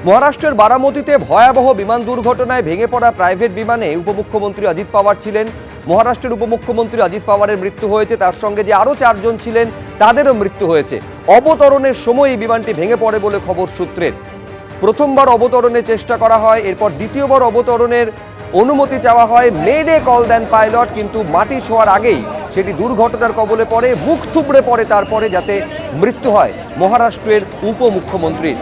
মহারাষ্ট্রের বারামতিতে ভয়াবহ বিমান দুর্ঘটনায় ভেঙে পড়া প্রাইভেট বিমানে উপমুখ্যমন্ত্রী অজিত পাওয়ার ছিলেন। মহারাষ্ট্রের উপমুখ্যমন্ত্রী অজিত পাওয়ারের মৃত্যু হয়েছে, তার সঙ্গে যে আরও 4 জন ছিলেন তাদেরও মৃত্যু হয়েছে। অবতরণের সময় এই বিমানটি ভেঙে পড়ে বলে খবর সূত্রের। প্রথমবার অবতরণের চেষ্টা করা হয়, এরপর দ্বিতীয়বার অবতরণের অনুমতি চাওয়া হয়। মেডে কল দেন পাইলট, কিন্তু মাটি ছোঁয়ার আগেই সেটি দুর্ঘটনার কবলে পড়ে, মুখ থুবড়ে পড়ে তারপরে, যাতে মৃত্যু হয় মহারাষ্ট্রের উপমুখ্যমন্ত্রীর।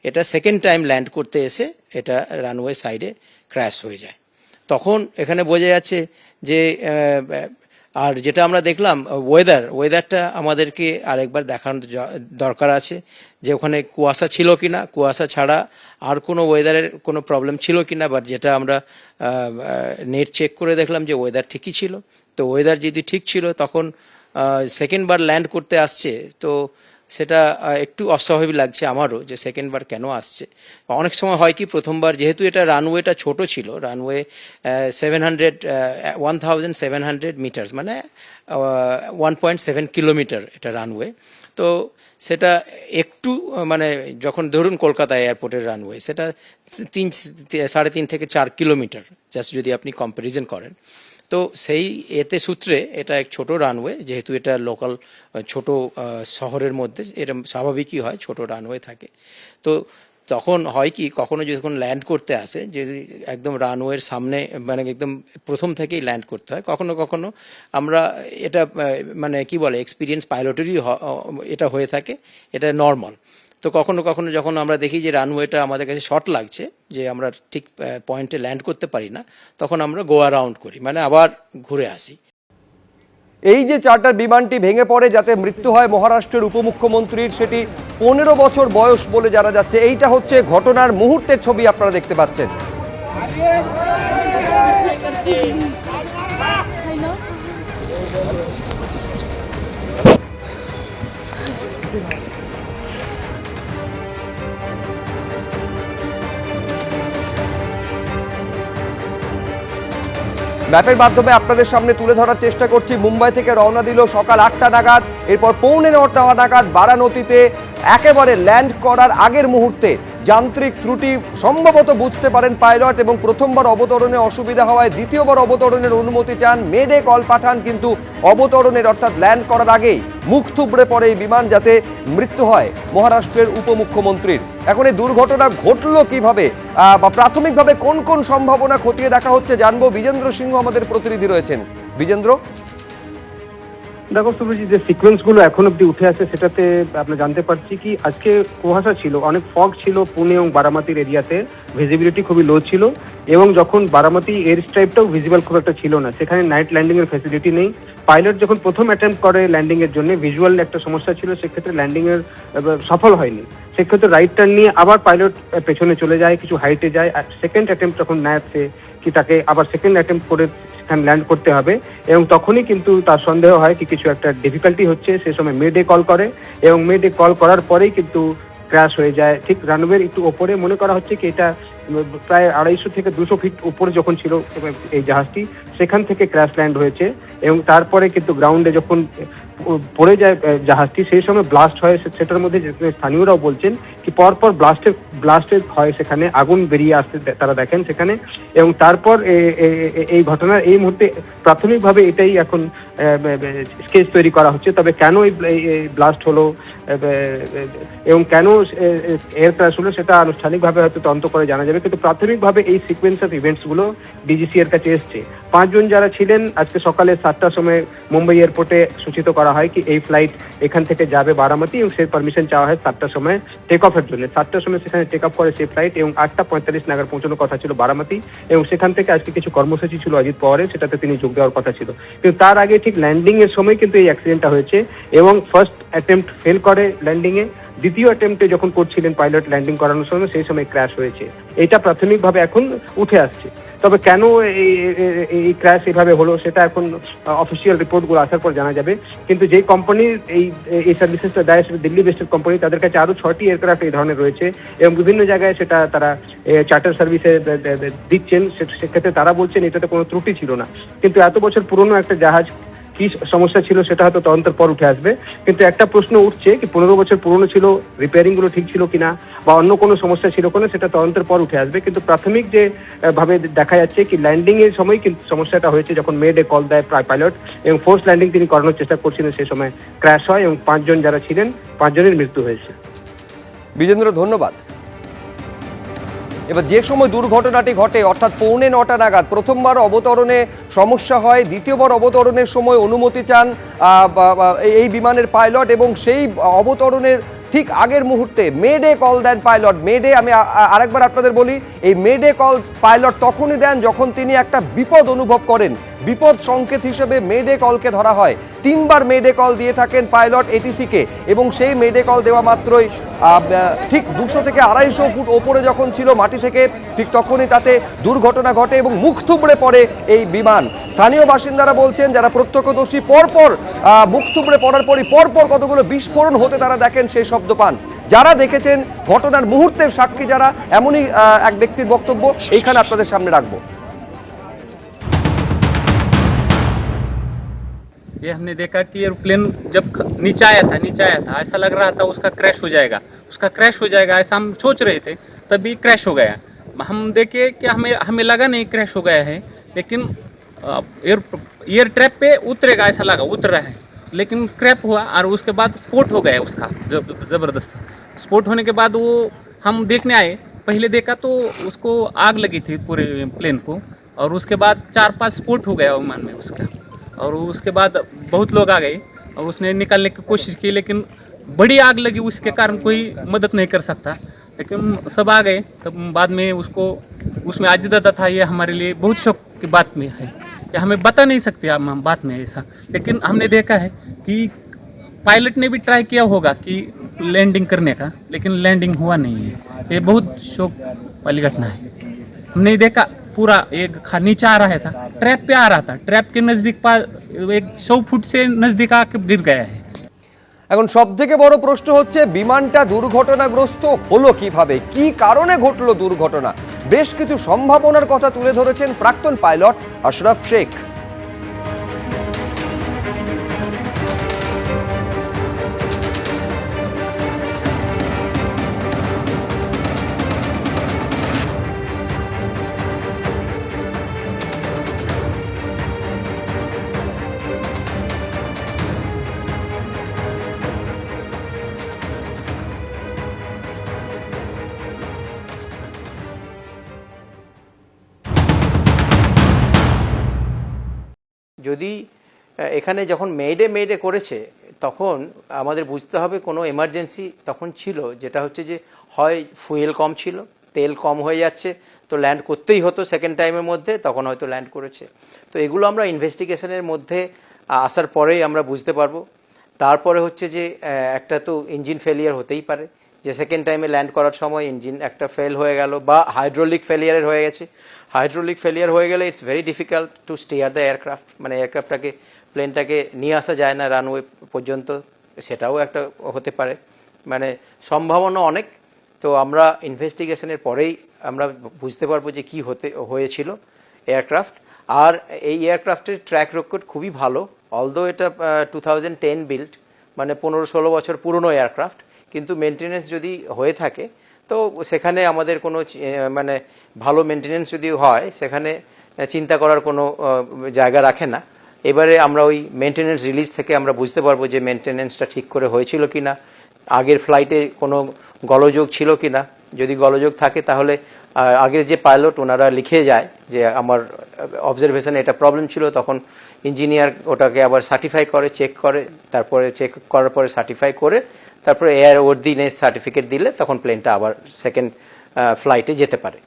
এটা সেকেন্ড টাইম ল্যান্ড করতে এসে এটা রানওয়ে সাইডে ক্র্যাশ হয়ে যায়। তখন এখানে বোঝা যাচ্ছে যে আর যেটা আমরা দেখলাম ওয়েদারটা আমাদেরকে আরেকবার দেখানোর দরকার আছে, যে ওখানে কুয়াশা ছিল কিনা, কুয়াশা ছাড়া আর কোনো ওয়েদারের কোনো প্রবলেম ছিল কিনা। বাট যেটা আমরা নেট চেক করে দেখলাম যে ওয়েদার ঠিকই ছিল। তো ওয়েদার যদি ঠিক ছিল তখন সেকেন্ড বার ল্যান্ড করতে আসছে, তো সেটা একটু অস্বাভাবিক লাগছে আমারও, যে সেকেন্ড বার কেন আসছে। অনেক সময় হয় কি, প্রথমবার যেহেতু এটা রানওয়েটা ছোট ছিল, রানওয়ে 1700 মিটার্স, মানে 1.7 কিলোমিটার এটা রানওয়ে। তো সেটা একটু মানে যখন ধরুন কলকাতা এয়ারপোর্টের রানওয়ে, সেটা 3.5 থেকে 4 কিলোমিটার, জাস্ট যদি আপনি কম্প্যারিজন করেন। তো সেই এতে সূত্রে এটা এক ছোট রানওয়ে, যেহেতু এটা লোকাল ছোট শহরের মধ্যে এটা স্বাভাবিকই হয়, ছোট রানওয়ে থাকে। তো তখন হয় কি, কখনো যখন ল্যান্ড করতে আসে, যদি একদম রানওয়ের সামনে মানে একদম প্রথম থেকেই ল্যান্ড করতে হয়, কখনো কখনো আমরা এটা মানে কি বলে এক্সপিরিয়েন্স পাইলটেরই এটা হয়ে থাকে, এটা নর্মাল। তো কখনো কখনো যখন আমরা দেখি যে রানওয়েটা আমাদের কাছে শর্ট লাগছে, যে আমরা ঠিক পয়েন্টে ল্যান্ড করতে পারি না, তখন আমরা গো অ্যারাউন্ড করি, মানে আবার ঘুরে আসি। এই যে চার্টার বিমানটি ভেঙে পড়ে যাতে মৃত্যু হয় মহারাষ্ট্রের উপমুখ্যমন্ত্রীর, সেটি 15 বছর বয়স বলে জানা যাচ্ছে। এইটা হচ্ছে ঘটনার মুহূর্তের ছবি আপনারা দেখতে পাচ্ছেন। ম্যাপের মাধ্যমে আপনাদের সামনে তুলে ধরার চেষ্টা করছি। মুম্বাই থেকে রওনা দিল সকাল 8টা নাগাদ, এরপর 8:45 নাগাদ বারাণসীতে একেবারে ল্যান্ড করার আগের মুহূর্তে যান্ত্রিক ত্রুটি সম্ভবত বুঝতে পারেন পাইলট, এবং প্রথমবার অবতরণে অসুবিধা হওয়ায় দ্বিতীয়বার অবতরণের অনুমতি চান, মেডে কল পাঠান, কিন্তু অবতরণের অর্থাৎ ল্যান্ড করার আগেই মুখ থুবড়ে পড়ে এই বিমান, যাতে মৃত্যু হয় মহারাষ্ট্রের উপমুখ্যমন্ত্রীর। এখন এই দুর্ঘটনা ঘটলো কিভাবে বা প্রাথমিকভাবে কোন কোন সম্ভাবনা খতিয়ে দেখা হচ্ছে জানবো। বিজেন্দ্র সিংহ আমাদের প্রতিনিধি রয়েছেন। বিজেন্দ্র, দেখো সুব্রজিৎ, যে সিকোয়েন্সগুলো এখন অব্দি উঠে আসে সেটাতে আমরা জানতে পারছি কি আজকে কুয়াশা ছিল, অনেক ফগ ছিল পুনে এবং বারামতির এরিয়াতে, ভিজিবিলিটি খুবই লো ছিল, এবং যখন বারামতি এয়ার স্ট্রাইপটাও ভিজিবল খুব একটা ছিল না, সেখানে নাইট ল্যান্ডিং এর ফ্যাসিলিটি নেই। পাইলট যখন প্রথম অ্যাটেম্প করে ল্যান্ডিং এর জন্য, ভিজুয়াল একটা সমস্যা ছিল, সেক্ষেত্রে ল্যান্ডিং এর সফল হয়নি। সেক্ষেত্রে রাইট টার্ন নিয়ে আবার পাইলট পেছনে চলে যায়, কিছু হাইটে যায়, আর সেকেন্ড অ্যাটেম্প যখন নেয় কি তাকে আবার সেকেন্ড অ্যাটেম্প করে সেখানে ল্যান্ড করতে হবে, এবং তখনই কিন্তু তার সন্দেহ হয় কি কিছু একটা ডিফিকাল্টি হচ্ছে। সে সময় মেডে কল করে, এবং মেডে কল করার পরেই কিন্তু ক্র্যাশ হয়ে যায় ঠিক রানওয়ের একটু ওপরে। মনে করা হচ্ছে কি এটা প্রায় 250 থেকে 200 ফিট উপরে যখন ছিল এই জাহাজটি, সেখান থেকে ক্র্যাশ ল্যান্ড হয়েছে, এবং তারপরে কিন্তু গ্রাউন্ডে যখন পড়ে যায় জাহাজটি, সেই সময় ব্লাস্ট হয়। সেটার মধ্যে স্থানীয়রাও বলছেন কি পরপর ব্লাস্টের হয়, সেখানে আগুন বেরিয়ে আসতে তারা দেখেন সেখানে, এবং তারপর এই ঘটনার এই মুহূর্তে প্রাথমিকভাবে এটাই এখন স্কেচ তৈরি করা হচ্ছে। তবে কেন এই ব্লাস্ট হলো এবং কেন এয়ার ক্র্যাশ হলো সেটা আনুষ্ঠানিকভাবে হয়তো তদন্ত করে জানা যাবে, কিন্তু প্রাথমিকভাবে এই সিকোয়েন্স অফ ইভেন্টসগুলো ডিজিসি এর কাছে এসছে। 5 জন যারা ছিলেন আজকে সকালে 7টার সময় মুম্বাই এয়ারপোর্টে সূচিত করা হয় কি এই ফ্লাইট এখান থেকে যাবে বারামতি, এবং সেই পারমিশন চাওয়া হয় 7টার সময় টেক অফের জন্য। 7টার সময় সেখানে টেক অফ করে সেই ফ্লাইট, এবং 8:45 নাগাদ পৌঁছানোর কথা ছিল বারামতি, এবং সেখান থেকে আজকে কিছু কর্মসূচি ছিল অজিত পাওয়ারের, সেটাতে তিনি যোগ দেওয়ার কথা ছিল। কিন্তু তার আগে ঠিক ল্যান্ডিং এর সময় কিন্তু এই অ্যাক্সিডেন্টটা হয়েছে, এবং ফার্স্ট অ্যাটেম্প্ট ফেল করে ল্যান্ডিং এ, দ্বিতীয় অ্যাটেম্পটে যখন করছিলেন পাইলট ল্যান্ডিং করানোর সময়, সেই সময় ক্র্যাশ হয়েছে। এটা প্রাথমিকভাবে এখন উঠে আসছে। তবে কেন এই ক্র্যাশ এভাবে হলো সেটা এখন অফিসিয়াল রিপোর্টগুলো আসার পর জানা যাবে। কিন্তু যেই কোম্পানি এই সার্ভিসেসটা দেয় সেটা দিল্লি বেসড কোম্পানি, তাদের কাছে আরও 6টি এয়ারক্রাফট এই ধরনের রয়েছে এবং বিভিন্ন জায়গায় সেটা তারা চার্টার সার্ভিসে দিচ্ছেন। সেক্ষেত্রে তারা বলছেন এটাতে কোনো ত্রুটি ছিল না। কিন্তু এত বছর পুরনো একটা জাহাজ, কি সমস্যা ছিল সেটা হয়তো তদন্তের পর উঠে আসবে। কিন্তু একটা প্রশ্ন উঠছে কি 15 বছর পুরনো ছিল, রিপেয়ারিং গুলো ঠিক ছিল কিনা বা অন্য কোনো সমস্যা ছিল কিনা, সেটা তদন্তের পর উঠে আসবে। কিন্তু প্রাথমিক যে ভাবে দেখা যাচ্ছে কি ল্যান্ডিং এর সময় কিন্তু সমস্যাটা হয়েছে, যখন মেড এ কল দেয় পাইলট এবং ফোর্স ল্যান্ডিং তিনি করানোর চেষ্টা করছিলেন, সেই সময় ক্র্যাশ হয় এবং 5 জন যারা ছিলেন 5 জনের মৃত্যু হয়েছে। বিজেন্দ্র, ধন্যবাদ। এবার যে সময় দুর্ঘটনাটি ঘটে অর্থাৎ 9:45 নাগাদ প্রথমবার অবতরণে সমস্যা হয়, দ্বিতীয়বার অবতরণের সময় অনুমতি চান এই বিমানের পাইলট এবং সেই অবতরণের ঠিক আগের মুহূর্তে মেডে কল দেন পাইলট। মেডে, আমি আরেকবার আপনাদের বলি, এই মেডে কল পাইলট তখনই দেন যখন তিনি একটা বিপদ অনুভব করেন। বিপদ সংকেত হিসেবে মেডে কলকে ধরা হয়। 3বার মেডে কল দিয়ে থাকেন পাইলট এটিসিকে এবং সেই মেডে কল দেওয়া মাত্রই ঠিক 200 থেকে 250 ফুট ওপরে যখন ছিল মাটি থেকে, ঠিক তখনই তাতে দুর্ঘটনা ঘটে এবং মুখ থুবড়ে পড়ে এই বিমান। স্থানীয় বাসিন্দারা বলছেন, যারা প্রত্যক্ষদর্শী, পরপর মুখ থুবড়ে পড়ার পরই পরপর কতগুলো বিস্ফোরণ হতে তারা দেখেন, সেই শব্দ পান। যারা দেখেছেন ঘটনার মুহূর্তের সাক্ষী যারা, এমনই এক ব্যক্তির বক্তব্য এইখানে আপনাদের সামনে রাখবো। ये हमने देखा कि एयरप्लेन जब नीचे आया था ऐसा लग रहा था उसका क्रैश हो जाएगा ऐसा हम सोच रहे थे, तभी क्रैश हो गया। हम देखे कि हमें लगा नहीं क्रैश हो गया है, लेकिन एयर ट्रैप पे उतरेगा ऐसा लगा, उतर रहा है, लेकिन क्रैश हुआ और उसके बाद स्फोट हो गया उसका ज़बरदस्त। स्फोट होने के बाद वो हम देखने आए, पहले देखा तो उसको आग लगी थी पूरे प्लेन को, और उसके बाद 4-5 स्फोट हो गया विमान में उसका, और उसके बाद बहुत लोग आ गए और उसने निकालने की कोशिश की, लेकिन बड़ी आग लगी उसके कारण कोई मदद नहीं कर सकता। लेकिन सब आ गए, तब बाद में उसको उसमें आजिदा था। ये हमारे लिए बहुत शौक की बात में है कि हमें बता नहीं सकते हम बात में ऐसा, लेकिन हमने देखा है कि पायलट ने भी ट्राई किया होगा कि लैंडिंग करने का, लेकिन लैंडिंग हुआ नहीं है। ये बहुत शौक वाली घटना है। हमने देखा पूरा एक नीचे आ रहा था, ट्रैप पे आ रहा था, ट्रैप के नज़दीक 100 फुट से नज़दीक आके गिर गया है। এখন সবথেকে বড় প্রশ্ন হচ্ছে বিমানটা দুর্ঘটনাগ্রস্ত হলো কিভাবে, কি কারণে ঘটলো দুর্ঘটনা। বেশ কিছু সম্ভাবনার কথা তুলে ধরেছেন প্রাক্তন পাইলট আশরাফ শেখ। যদি এখানে যখন মেডে করেছে তখন আমাদের বুঝতে হবে কোনো এমার্জেন্সি তখন ছিল, যেটা হচ্ছে যে হয় ফুয়েল কম ছিল, তেল কম হয়ে যাচ্ছে, তো ল্যান্ড করতেই হতো সেকেন্ড টাইমের মধ্যে, তখন হয়তো ল্যান্ড করেছে। তো এগুলো আমরা ইনভেস্টিগেশনের মধ্যে আসার পরেই আমরা বুঝতে পারবো। তারপরে হচ্ছে যে একটা তো ইঞ্জিন ফেলিয়ার হতেই পারে, যে সেকেন্ড টাইমে ল্যান্ড করার সময় ইঞ্জিন একটা ফেল হয়ে গেল, বা হাইড্রোলিক ফেলিয়ারের হয়ে গেছে। হাইড্রোলিক ফেলিয়ার হয়ে গেলে it's very difficult to stair the aircraft, মানে এয়ারক্রাফটটাকে প্লেনটাকে নিয়ে আসা যায় না রানওয়ে পর্যন্ত, সেটাও একটা হতে পারে, মানে সম্ভাবনা অনেক। তো আমরা ইনভেস্টিগেশনের পরেই আমরা বুঝতে পারবো যে কি হয়েছিল এয়ারক্রাফট। আর এই এয়ারক্রাফটের ট্র্যাক রেকর্ড খুবই ভালো, অলদো এটা 2010 বিল্ড, মানে 15-16 বছর পুরনো এয়ারক্রাফট, কিন্তু মেনটেনেন্স যদি হয়ে থাকে তো সেখানে আমাদের কোনো মানে ভালো মেনটেনেন্স যদি হয় সেখানে চিন্তা করার কোনো জায়গা রাখে না। এবারে আমরা ওই মেনটেনেন্স রিলিজ থেকে আমরা বুঝতে পারবো যে মেনটেনেন্সটা ঠিক করে হয়েছিল কিনা, আগের ফ্লাইটে কোনো গোলযোগ ছিল কিনা। যদি গোলযোগ থাকে তাহলে আগের যে পাইলট ওনারা লিখে যায় যে আমার অবজারভেশনে এটা প্রবলেম ছিল, তখন ইঞ্জিনিয়ার ওটাকে আবার সার্টিফাই করে, চেক করে, তারপরে চেক করার পরে সার্টিফাই করে তারপরে এয়ারওয়ার্দিনেস সার্টিফিকেট দিলে তখন প্লেনটা আবার সেকেন্ড ফ্লাইটে যেতে পারে।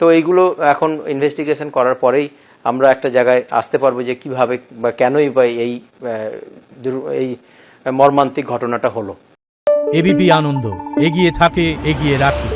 তো এইগুলো এখন ইনভেস্টিগেশন করার পরেই আমরা একটা জায়গায় আসতে পারবো যে কিভাবে বা কেনই বা এই মর্মান্তিক ঘটনাটা হলো। এবিপি আনন্দ, এগিয়ে থাকে, এগিয়ে রাখে।